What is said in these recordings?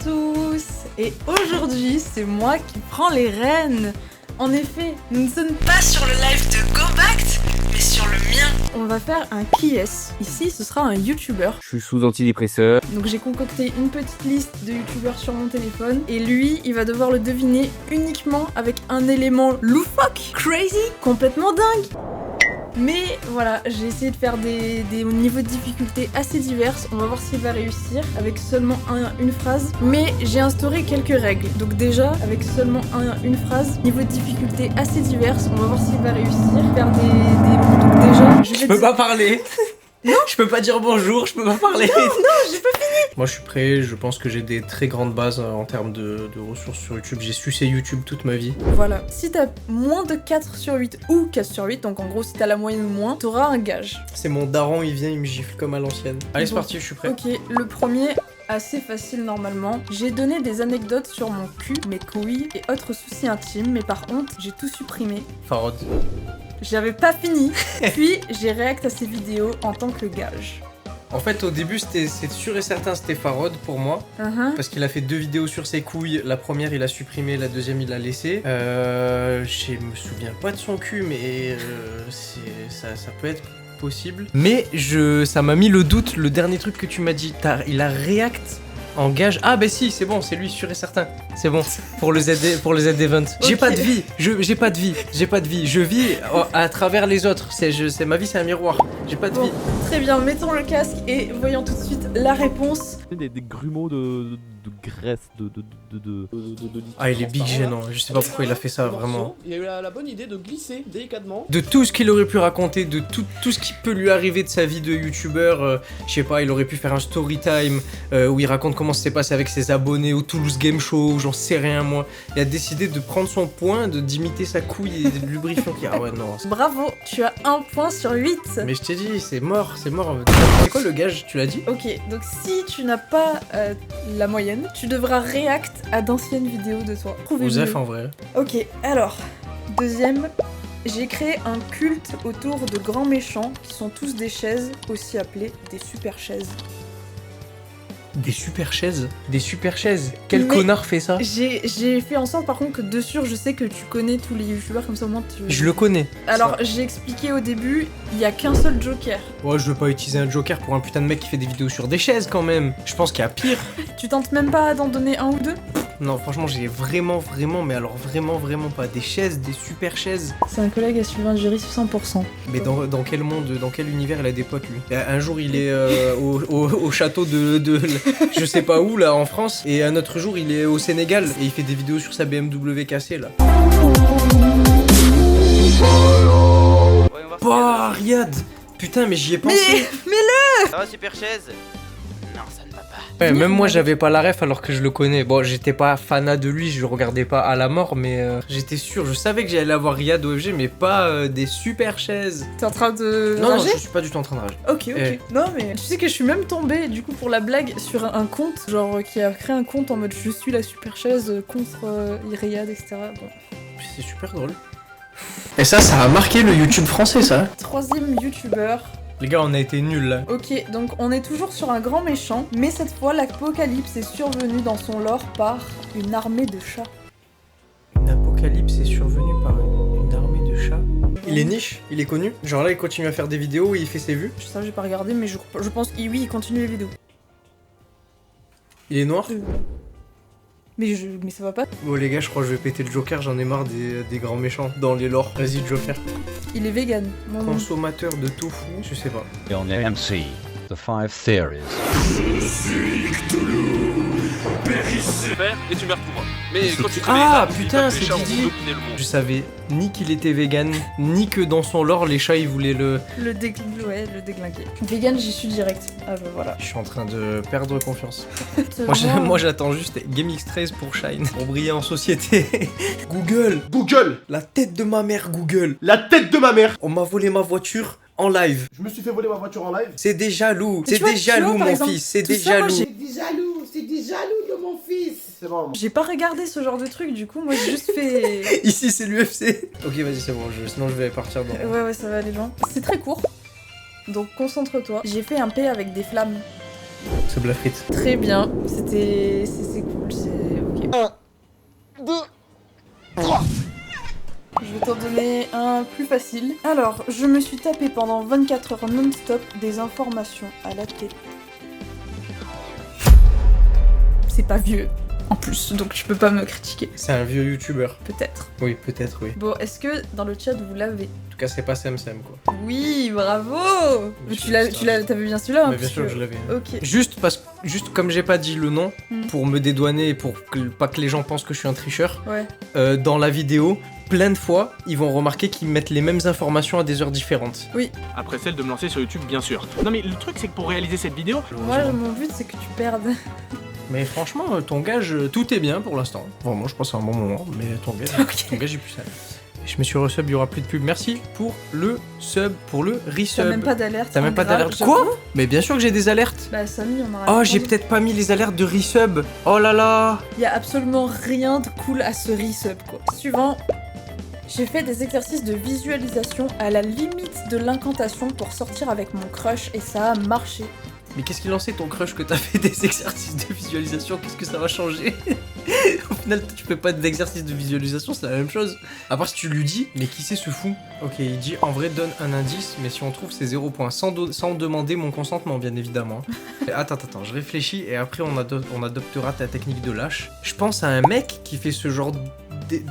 tous. Et aujourd'hui, c'est moi qui prends les rênes. En effet, nous ne sommes pas sur le live de GoBact, mais sur le mien. On va faire un qui est. Ici, ce sera un YouTuber. Je suis sous antidépresseur. Donc j'ai concocté une petite liste de YouTubers sur mon téléphone. Et lui, il va devoir le deviner uniquement avec un élément loufoque, crazy, complètement dingue. Mais voilà, j'ai essayé de faire des niveaux de difficulté assez diverses. On va voir s'il va réussir avec seulement une phrase. Mais j'ai instauré quelques règles. Donc déjà, avec seulement une phrase, niveau de difficulté assez diverses, on va voir s'il va réussir. Faire donc déjà, je peux pas parler. Non, je peux pas dire bonjour, je peux pas parler. Non, j'ai pas fini. Moi je suis prêt, je pense que j'ai des très grandes bases en termes de ressources sur YouTube. J'ai sucé YouTube toute ma vie. Voilà, si t'as moins de 4 sur 8 ou 4 sur 8, donc en gros si t'as la moyenne ou moins, t'auras un gage. C'est mon daron, il vient, il me gifle comme à l'ancienne. Allez, c'est parti, je suis prêt. Ok, le premier, assez facile normalement. J'ai donné des anecdotes sur mon cul, mes couilles et autres soucis intimes, mais par honte, j'ai tout supprimé. Farod. J'avais pas fini, puis j'ai réact à ces vidéos en tant que gage. En fait, au début, c'est sûr et certain, c'était Farod pour moi. Parce qu'il a fait 2 vidéos sur ses couilles. La première, il a supprimé, la deuxième, il a laissé. Je me souviens pas de son cul, mais ça peut être possible. Mais ça m'a mis le doute, le dernier truc que tu m'as dit. Il a react en gage. Ah bah si, c'est bon, c'est lui, sûr et certain. C'est bon, pour le Z event. J'ai pas de vie, j'ai pas de vie. Je vis à travers les autres. Ma vie, c'est un miroir. J'ai pas de vie. Très bien, mettons le casque et voyons tout de suite la réponse. Des grumeaux de graisse, Ah, il est big gênant. Je sais pas pourquoi il a fait ça, vraiment. Il a eu la bonne idée de glisser délicatement. De tout ce qu'il aurait pu raconter, de tout ce qui peut lui arriver de sa vie de youtubeur, je sais pas, il aurait pu faire un story time où il raconte comment ça s'est passé avec ses abonnés au Toulouse Game Show, j'en sais rien moi. Il a décidé de prendre son point, d'imiter sa couille et de lubrifier. Ah ouais, non. Bravo, tu as 1 point sur 8. Mais je t'ai dit, c'est mort. C'est quoi le gage, tu l'as dit? Ok, donc si tu n'as pas la moyenne, tu devras react à d'anciennes vidéos de toi. Osef en vrai. Ok, alors, deuxième, j'ai créé un culte autour de grands méchants qui sont tous des chaises, aussi appelées des super chaises. Des super chaises? Des super chaises? Quel Mais connard fait ça? J'ai fait en sorte par contre que de sûr je sais que tu connais tous les youtubeurs comme ça au moins tu... Je le connais. Alors j'ai expliqué au début, il y a qu'un seul joker. Ouais, je veux pas utiliser un joker pour un putain de mec qui fait des vidéos sur des chaises quand même. Je pense qu'il y a pire. Tu tentes même pas d'en donner un ou deux? Non, franchement, j'ai vraiment, mais alors vraiment pas. Des chaises, des super chaises. C'est un collègue à Sylvain Jury 100%. Mais dans quel monde, dans quel univers il a des potes lui? Un jour il est au château de je sais pas où là en France, et un autre jour il est au Sénégal et il fait des vidéos sur sa BMW cassée là. Bah Riyad, putain mais j'y ai pensé. Mais le Ça va super chaise? Non, ça ne va pas. Ouais, même moi j'avais pas la ref alors que je le connais. Bon, j'étais pas fanat de lui, je le regardais pas à la mort, mais j'étais sûr, je savais que j'allais avoir Riyad OFG, mais pas des super chaises. T'es en train de Non, rager? je suis pas du tout en train de rager. Ok. Non mais tu sais que je suis même tombée du coup pour la blague sur un compte, genre qui a créé un compte en mode je suis la super chaise contre Riyad, etc. Bon. C'est super drôle. Et ça a marqué le YouTube français ça. Troisième youtubeur. Les gars, on a été nuls là. Ok, donc on est toujours sur un grand méchant, mais cette fois l'apocalypse est survenue dans son lore par une armée de chats. Une apocalypse est survenue par une armée de chats. Il est niche, il est connu. Genre là, il continue à faire des vidéos où il fait ses vues. Ça, j'ai pas regardé, mais je pense qu'il oui, il continue les vidéos. Il est noir. Mais ça va pas. Bon les gars, je crois que je vais péter le Joker, j'en ai marre des grands méchants dans les lores. Vas-y Joker. Il est vegan. Consommateur de tofu, je sais pas. On AMC, The 5 Theories. Et tu me retrouveras. Mais quand tu Ah putain, c'est Didi. Je savais ni qu'il était vegan, ni que dans son lore les chats ils voulaient le déglinguer. Vegan, j'y suis direct. Ah bah voilà. Je suis en train de perdre confiance. Moi j'attends juste GameX13 pour Shine, pour briller en société. Google, la tête de ma mère Google. La tête de ma mère. On m'a volé ma voiture en live. Je me suis fait voler ma voiture en live. C'est des jaloux, Mais c'est des jaloux mon fils, c'est des jaloux. C'est des jaloux de mon fils. C'est bon. J'ai pas regardé ce genre de truc, du coup moi j'ai juste fait... Ici c'est l'UFC. Ok vas-y c'est bon, sinon je vais partir dans... Ouais ça va aller loin. C'est très court, donc concentre-toi. J'ai fait un P avec des flammes. C'est Blafrit. Très bien, c'est cool. Je vais t'en donner un plus facile. Alors, je me suis tapé pendant 24 heures non-stop des informations à la télé. C'est pas vieux, en plus, donc tu peux pas me critiquer. C'est un vieux youtubeur. Peut-être. Oui, peut-être, oui. Bon, est-ce que dans le chat vous l'avez? En tout cas, c'est pas Sam Sam, quoi. Oui, bravo. Mais Monsieur t'avais bien celui-là, hein, Mais bien parce sûr que- que je l'avais. Ok. Juste comme j'ai pas dit le nom, pour me dédouaner et pour pas que les gens pensent que je suis un tricheur, Ouais. dans la vidéo, plein de fois, ils vont remarquer qu'ils mettent les mêmes informations à des heures différentes. Oui. Après celle de me lancer sur YouTube, bien sûr. Non mais le truc c'est que pour réaliser cette vidéo, Moi, mon but, c'est que tu perdes. Mais franchement, ton gage, tout est bien pour l'instant. Vraiment, je pense à un bon moment, mais ton gage est plus sale. Je me suis resub, il y aura plus de pub. Merci pour le sub, pour le resub. T'as même pas d'alerte. T'as même pas grave, d'alerte. j'avoue. Quoi? Mais bien sûr que j'ai des alertes. Bah, Samy, on aura. Oh, j'ai peut-être pas mis les alertes de resub. Oh là là. Y a absolument rien de cool à ce resub, quoi. Suivant. J'ai fait des exercices de visualisation à la limite de l'incantation pour sortir avec mon crush et ça a marché. Mais qu'est-ce qu'il en sait ton crush que t'as fait des exercices de visualisation? Qu'est-ce que ça va changer? Au final, tu fais pas d'exercice de visualisation, c'est la même chose. À part si tu lui dis, mais qui c'est ce fou? Ok, il dit en vrai donne un indice, mais si on trouve c'est 0 points, sans demander mon consentement, bien évidemment. Attends, je réfléchis et après on adoptera ta technique de lâche. Je pense à un mec qui fait ce genre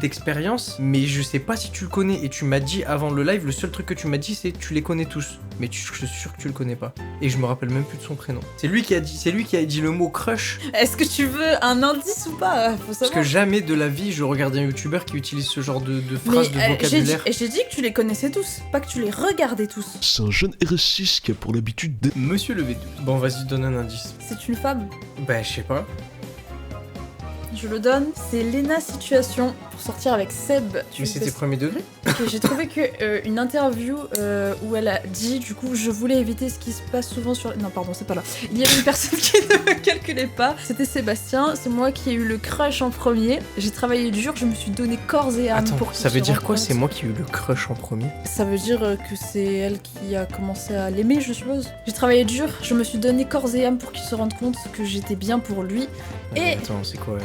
d'expérience, mais je sais pas si tu le connais. Et tu m'as dit avant le live, le seul truc que tu m'as dit c'est tu les connais tous. Mais je suis sûr que tu le connais pas. Et je me rappelle même plus de son prénom. C'est lui qui a dit le mot crush. Est-ce que tu veux un indice ou pas? Faut savoir. Parce que jamais de la vie je regarde un youtubeur qui utilise ce genre de phrases, de vocabulaire. J'ai dit que tu les connaissais tous, pas que tu les regardais tous. C'est un jeune RS6 qui a pour l'habitude de... Monsieur le V12. Bon, vas-y, donne un indice. C'est une femme. Bah, je sais pas. Je le donne. C'est Lena Situation pour sortir avec Seb. Mais c'était premier degré. Ok, j'ai trouvé que une interview où elle a dit, du coup, je voulais éviter ce qui se passe souvent sur... Non, pardon, c'est pas là. Il y avait une personne qui ne me calculait pas. C'était Sébastien. C'est moi qui ai eu le crush en premier. J'ai travaillé dur, je me suis donné corps et âme. Attends, pour qu'il ça veut se dire rende quoi? compte. C'est moi qui ai eu le crush en premier? Ça veut dire que c'est elle qui a commencé à l'aimer, je suppose. J'ai travaillé dur, je me suis donné corps et âme pour qu'il se rende compte que j'étais bien pour lui. Mais Et attends, c'est quoi?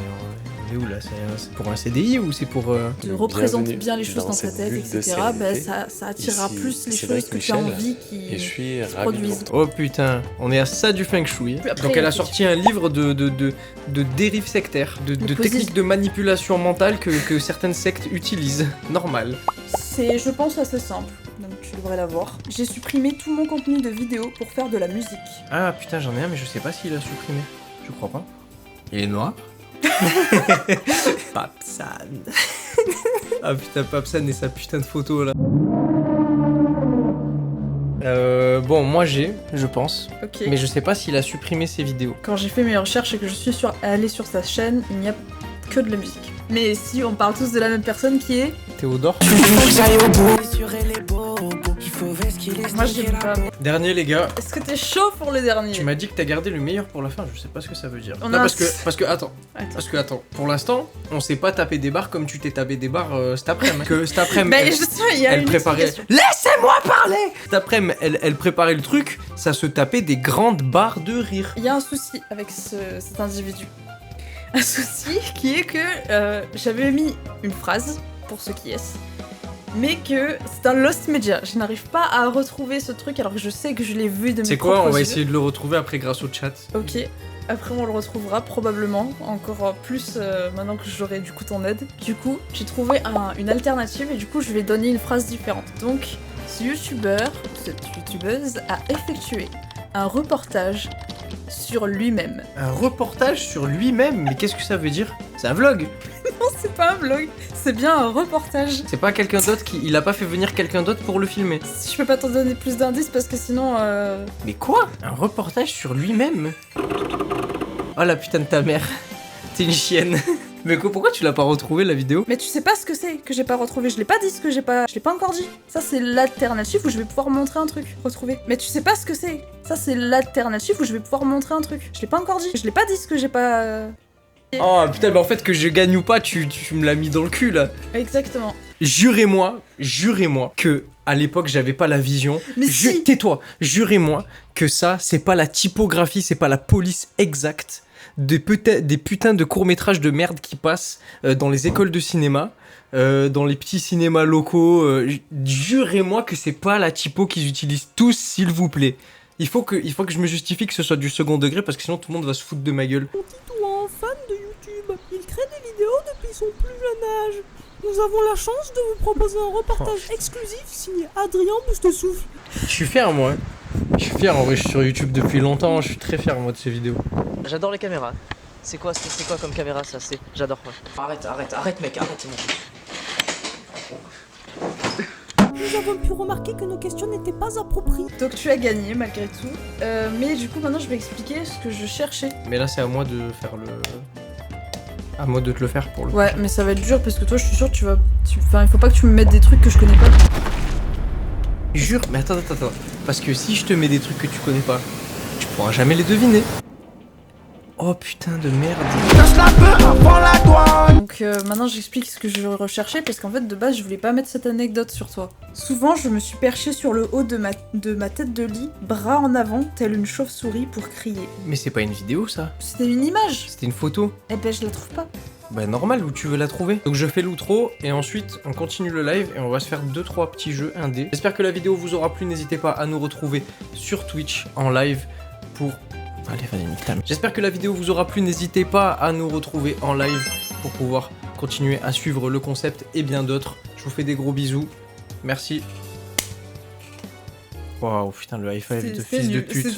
On est où là? C'est pour un CDI ou c'est pour... te représente bien les choses dans ta tête, etc. Bah, ça attirera plus les choses que tu as envie qui se produisent. Oh putain, on est à ça du feng shui. Après, Donc elle a ok. sorti un livre de dérives sectaires, de techniques de manipulation mentale que certaines sectes utilisent. Normal. C'est, je pense, assez simple, donc tu devrais l'avoir. J'ai supprimé tout mon contenu de vidéo pour faire de la musique. Ah putain, j'en ai un mais je sais pas s'il a supprimé. Je crois pas. Il est noir. Papsan. Ah putain, Papsan et sa putain de photo là. Bon, moi je pense. Ok. Mais je sais pas s'il a supprimé ses vidéos. Quand j'ai fait mes recherches et que je suis allée sur sa chaîne, il n'y a que de la musique. Mais si on parle tous de la même personne qui est... Théodore. Moi je dirais pas. Dernier les gars. Est-ce que t'es chaud pour le dernier? Tu m'as dit que t'as gardé le meilleur pour la fin, je sais pas ce que ça veut dire. On Non, a parce que attends, pour l'instant, on s'est pas tapé des barres comme tu t'es tapé des barres cet après-midi. Que cet après-midi, Bah justement, il y a elle une préparait. explication. Laissez-moi parler. Cet après-midi, elle préparait le truc, ça se tapait des grandes barres de rire. Il y a un souci avec cet individu. Un souci qui est que j'avais mis une phrase, pour ceux qui est, mais que c'est un lost media. Je n'arrive pas à retrouver ce truc alors que je sais que je l'ai vu de mes C'est quoi? propres On va yeux. essayer de le retrouver après grâce au chat. Ok, après on le retrouvera probablement, encore plus maintenant que j'aurai du coup ton aide. Du coup, j'ai trouvé une alternative et du coup je vais donner une phrase différente. Donc, ce youtubeur, cette youtubeuse a effectué un reportage sur lui-même. Un reportage sur lui-même? Mais qu'est-ce que ça veut dire? C'est un vlog? Non, c'est pas un vlog, c'est bien un reportage. C'est pas quelqu'un d'autre qui... Il a pas fait venir quelqu'un d'autre pour le filmer? Je peux pas t'en donner plus d'indices parce que sinon... Mais quoi? Un reportage sur lui-même? Oh la putain de ta mère. T'es une chienne. Mais pourquoi tu l'as pas retrouvé la vidéo? Mais tu sais pas ce que c'est que j'ai pas retrouvé, je l'ai pas dit ce que j'ai pas... Je l'ai pas encore dit. Ça c'est l'alternative où je vais pouvoir montrer un truc, retrouver. Mais tu sais pas ce que c'est. Ça c'est l'alternative où je vais pouvoir montrer un truc. Je l'ai pas encore dit. Je l'ai pas dit ce que j'ai pas... Oh putain, mais en fait que je gagne ou pas, tu me l'as mis dans le cul là. Exactement. Jurez-moi que à l'époque j'avais pas la vision. Mais si. Tais-toi. Jurez-moi que ça, c'est pas la typographie, c'est pas la police exacte des putains de courts-métrages de merde qui passent dans les écoles de cinéma, dans les petits cinémas locaux. Jurez-moi que c'est pas la typo qu'ils utilisent tous, s'il vous plaît. Il faut que je me justifie que ce soit du second degré parce que sinon tout le monde va se foutre de ma gueule. Mon Titouan, fan de YouTube, il crée des vidéos depuis son plus jeune âge. Nous avons la chance de vous proposer un reportage exclusif signé Adrien Boustesoufle. Je suis fier, moi. Je suis fier, en vrai, je suis sur YouTube depuis longtemps, je suis très fier, moi, de ces vidéos. J'adore les caméras. C'est quoi comme caméra, ça? J'adore, quoi. Arrête, mec, arrête, mon Nous avons pu remarquer que nos questions n'étaient pas appropriées. Donc tu as gagné malgré tout. Mais du coup maintenant je vais expliquer ce que je cherchais. Mais là c'est à moi de faire le... À moi de te le faire pour le... Ouais mais ça va être dur parce que toi je suis sûre que Enfin il faut pas que tu me mettes des trucs que je connais pas. Jure, mais attends. Parce que si je te mets des trucs que tu connais pas, tu pourras jamais les deviner. Oh putain de merde. Donc maintenant j'explique ce que je recherchais parce qu'en fait de base je voulais pas mettre cette anecdote sur toi. Souvent je me suis perchée sur le haut de ma tête de lit, bras en avant, telle une chauve-souris pour crier. Mais c'est pas une vidéo ça. C'était une image. C'était une photo. Eh ben je la trouve pas. Bah normal, où tu veux la trouver. Donc je fais l'outro et ensuite on continue le live et on va se faire 2-3 petits jeux indés. J'espère que la vidéo vous aura plu, n'hésitez pas à nous retrouver sur Twitch en live pour... Allez, vas-y, nique ta mère. J'espère que la vidéo vous aura plu, n'hésitez pas à nous retrouver en live pour pouvoir continuer à suivre le concept et bien d'autres. Je vous fais des gros bisous, merci. Waouh, putain, le high five de fils de pute.